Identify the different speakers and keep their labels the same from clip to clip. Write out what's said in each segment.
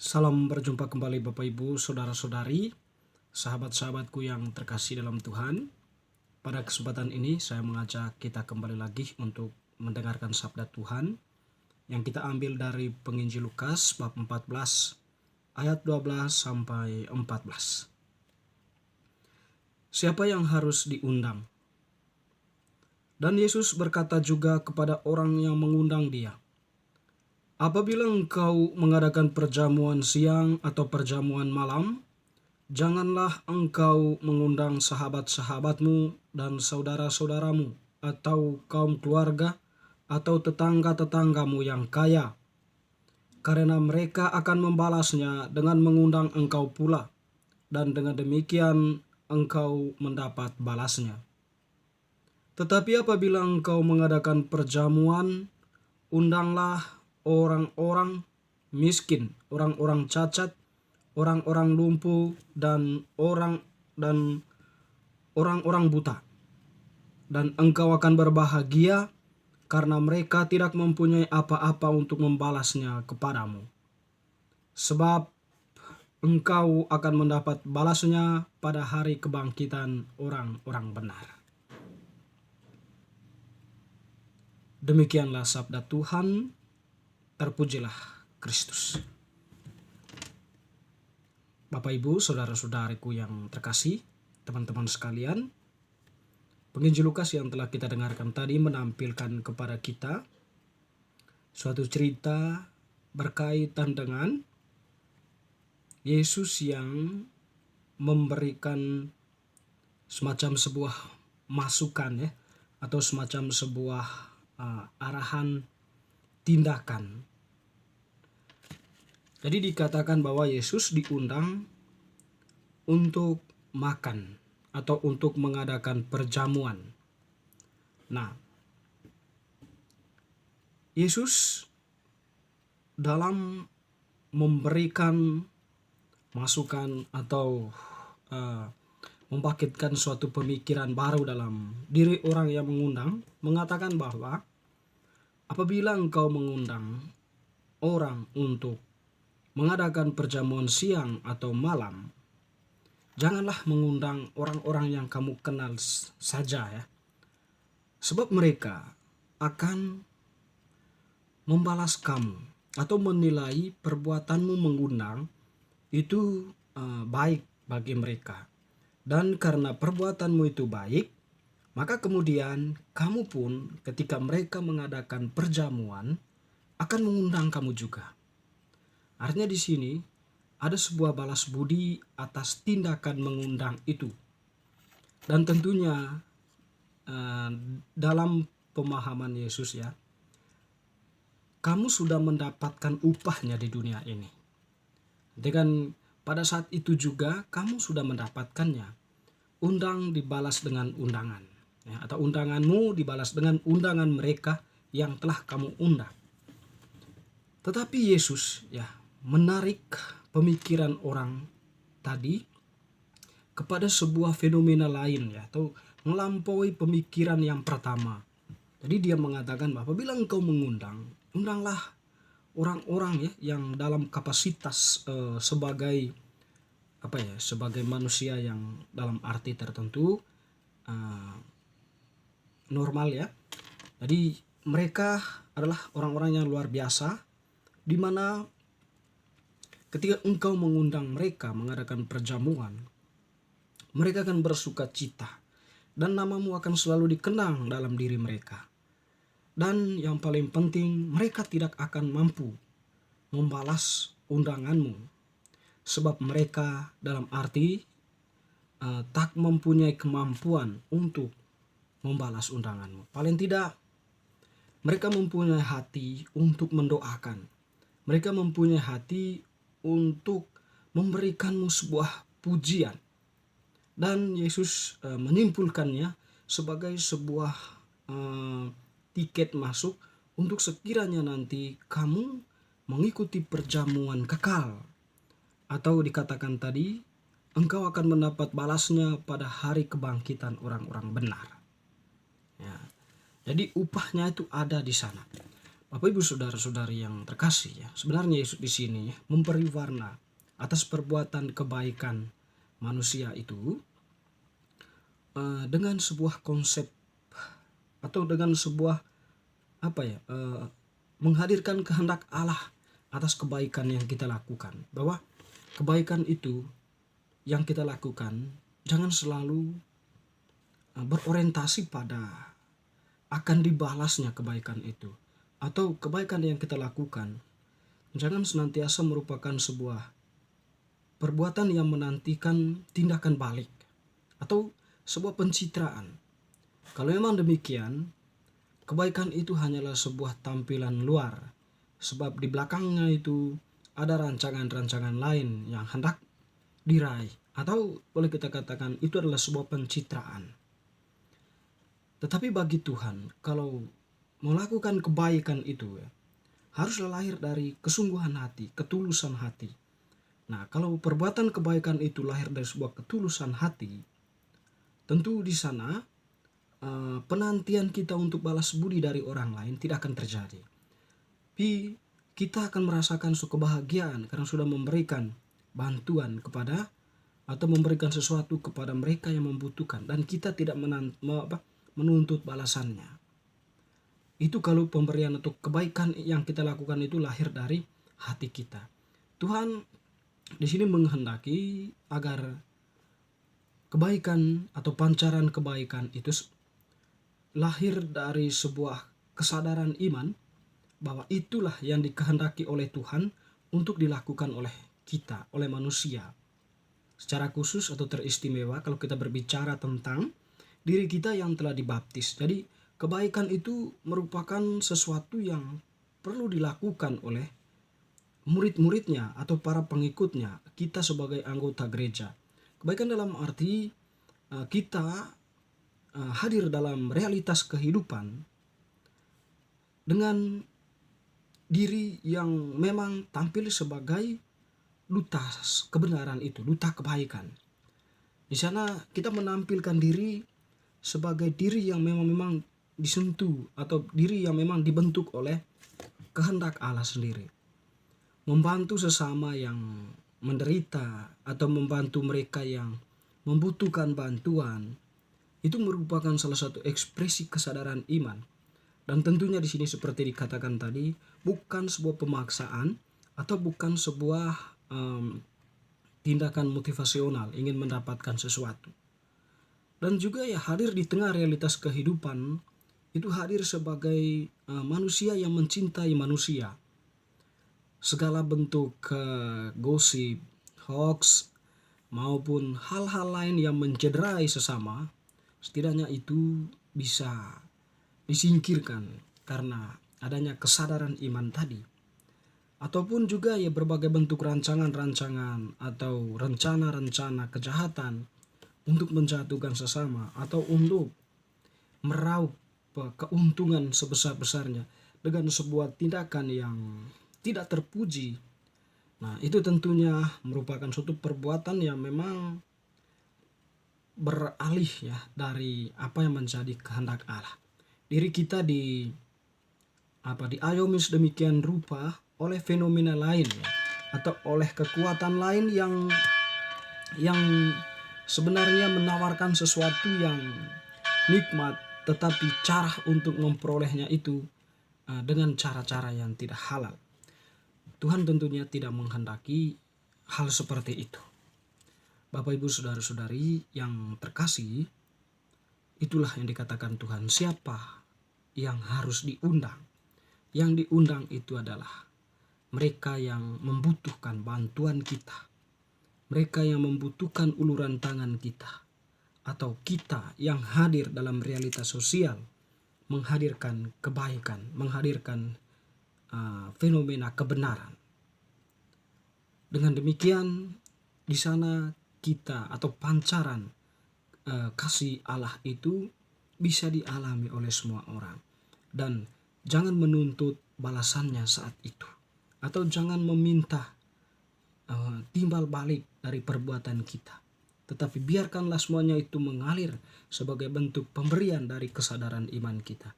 Speaker 1: Salam berjumpa kembali Bapak Ibu, Saudara-saudari, sahabat-sahabatku yang terkasih dalam Tuhan. Pada kesempatan ini saya mengajak kita kembali lagi untuk mendengarkan sabda Tuhan yang kita ambil dari penginjil Lukas bab 14 ayat 12 sampai 14. Siapa yang harus diundang? Dan Yesus berkata juga kepada orang yang mengundang dia, apabila engkau mengadakan perjamuan siang atau perjamuan malam, janganlah engkau mengundang sahabat-sahabatmu dan saudara-saudaramu atau kaum keluarga atau tetangga-tetanggamu yang kaya, karena mereka akan membalasnya dengan mengundang engkau pula, dan dengan demikian engkau mendapat balasnya. Tetapi apabila engkau mengadakan perjamuan, undanglah orang-orang miskin, orang-orang cacat, orang-orang lumpuh, dan orang-orang buta. Dan engkau akan berbahagia karena mereka tidak mempunyai apa-apa untuk membalasnya kepadamu. Sebab engkau akan mendapat balasnya pada hari kebangkitan orang-orang benar. Demikianlah sabda Tuhan, terpujilah Kristus. Bapak Ibu, saudara-saudariku yang terkasih, teman-teman sekalian, penginjil Lukas yang telah kita dengarkan tadi menampilkan kepada kita suatu cerita berkaitan dengan Yesus yang memberikan semacam sebuah masukan atau semacam sebuah arahan tindakan. Jadi dikatakan bahwa Yesus diundang untuk makan atau untuk mengadakan perjamuan. Nah, Yesus dalam memberikan masukan atau membangkitkan suatu pemikiran baru dalam diri orang yang mengundang, mengatakan bahwa apabila engkau mengundang orang untuk mengadakan perjamuan siang atau malam, janganlah mengundang orang-orang yang kamu kenal saja ya. Sebab mereka akan membalas kamu atau menilai perbuatanmu mengundang itu baik bagi mereka. Dan karena perbuatanmu itu baik, maka kemudian kamu pun ketika mereka mengadakan perjamuan akan mengundang kamu juga. Artinya di sini ada sebuah balas budi atas tindakan mengundang itu. Dan tentunya dalam pemahaman Yesus ya, kamu sudah mendapatkan upahnya di dunia ini. Dengan pada saat itu juga kamu sudah mendapatkannya. Undang dibalas dengan undangan ya, atau undanganmu dibalas dengan undangan mereka yang telah kamu undang. Tetapi Yesus ya menarik pemikiran orang tadi kepada sebuah fenomena lain ya, atau melampaui pemikiran yang pertama. Jadi dia mengatakan bahwa apabila engkau mengundang, undanglah orang-orang ya yang dalam kapasitas sebagai sebagai manusia yang dalam arti tertentu normal ya. Jadi mereka adalah orang-orang yang luar biasa, di mana ketika engkau mengundang mereka mengadakan perjamuan, mereka akan bersuka cita dan namamu akan selalu dikenang dalam diri mereka. Dan yang paling penting, mereka tidak akan mampu membalas undanganmu, sebab mereka dalam arti tak mempunyai kemampuan untuk membalas undanganmu. Paling tidak mereka mempunyai hati untuk mendoakan. Mereka mempunyai hati untuk memberikanmu sebuah pujian. Dan Yesus menyimpulkannya sebagai sebuah tiket masuk untuk sekiranya nanti kamu mengikuti perjamuan kekal, atau dikatakan tadi engkau akan mendapat balasnya pada hari kebangkitan orang-orang benar ya. Jadi upahnya itu ada di sana. Bapak Ibu saudara-saudari yang terkasih ya, sebenarnya Yesus di sini memberi warna atas perbuatan kebaikan manusia itu dengan sebuah konsep atau dengan sebuah apa ya menghadirkan kehendak Allah atas kebaikan yang kita lakukan, bahwa kebaikan itu yang kita lakukan jangan selalu berorientasi pada akan dibalasnya kebaikan itu, atau kebaikan yang kita lakukan jangan senantiasa merupakan sebuah perbuatan yang menantikan tindakan balik atau sebuah pencitraan. Kalau memang demikian, kebaikan itu hanyalah sebuah tampilan luar, sebab di belakangnya itu ada rancangan-rancangan lain yang hendak diraih, atau boleh kita katakan itu adalah sebuah pencitraan. Tetapi bagi Tuhan, kalau melakukan kebaikan itu ya, haruslah lahir dari kesungguhan hati, ketulusan hati. Nah, kalau perbuatan kebaikan itu lahir dari sebuah ketulusan hati, tentu di sana penantian kita untuk balas budi dari orang lain tidak akan terjadi. Tapi kita akan merasakan suatu kebahagiaan karena sudah memberikan bantuan kepada atau memberikan sesuatu kepada mereka yang membutuhkan, dan kita tidak menuntut balasannya. Itu kalau pemberian atau kebaikan yang kita lakukan itu lahir dari hati kita. Tuhan di sini menghendaki agar kebaikan atau pancaran kebaikan itu lahir dari sebuah kesadaran iman bahwa itulah yang dikehendaki oleh Tuhan untuk dilakukan oleh kita, oleh manusia. Secara khusus atau teristimewa kalau kita berbicara tentang diri kita yang telah dibaptis. Jadi kebaikan itu merupakan sesuatu yang perlu dilakukan oleh murid-muridnya atau para pengikutnya, kita sebagai anggota gereja. Kebaikan dalam arti kita hadir dalam realitas kehidupan dengan diri yang memang tampil sebagai duta kebenaran itu, duta kebaikan. Di sana kita menampilkan diri sebagai diri yang memang disentuh atau diri yang memang dibentuk oleh kehendak Allah sendiri. Membantu sesama yang menderita atau membantu mereka yang membutuhkan bantuan, itu merupakan salah satu ekspresi kesadaran iman. Dan tentunya di sini seperti dikatakan tadi, bukan sebuah pemaksaan atau bukan sebuah tindakan motivasional ingin mendapatkan sesuatu. Dan juga ya hadir di tengah realitas kehidupan, itu hadir sebagai manusia yang mencintai manusia. Segala bentuk gosip, hoax, maupun hal-hal lain yang mencederai sesama, setidaknya itu bisa disingkirkan karena adanya kesadaran iman tadi. Ataupun juga ya berbagai bentuk rancangan-rancangan atau rencana-rencana kejahatan untuk menjatuhkan sesama atau untuk meraup keuntungan sebesar-besarnya dengan sebuah tindakan yang tidak terpuji. Nah, itu tentunya merupakan suatu perbuatan yang memang beralih ya dari apa yang menjadi kehendak Allah. Diri kita diayomi sedemikian rupa oleh fenomena lain ya, atau oleh kekuatan lain yang sebenarnya menawarkan sesuatu yang nikmat, tetapi cara untuk memperolehnya itu dengan cara-cara yang tidak halal. Tuhan tentunya tidak menghendaki hal seperti itu. Bapak Ibu saudara-saudari yang terkasih, itulah yang dikatakan Tuhan, siapa yang harus diundang. Yang diundang itu adalah mereka yang membutuhkan bantuan kita, mereka yang membutuhkan uluran tangan kita, atau kita yang hadir dalam realitas sosial, menghadirkan kebaikan, menghadirkan fenomena kebenaran. Dengan demikian di sana kita atau pancaran kasih Allah itu bisa dialami oleh semua orang, dan jangan menuntut balasannya saat itu, atau jangan meminta timbal balik dari perbuatan kita, tetapi biarkanlah semuanya itu mengalir sebagai bentuk pemberian dari kesadaran iman kita.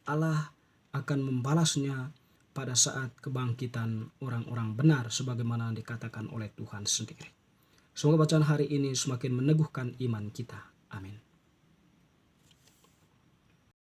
Speaker 1: Allah akan membalasnya pada saat kebangkitan orang-orang benar sebagaimana dikatakan oleh Tuhan sendiri. Semoga bacaan hari ini semakin meneguhkan iman kita. Amin.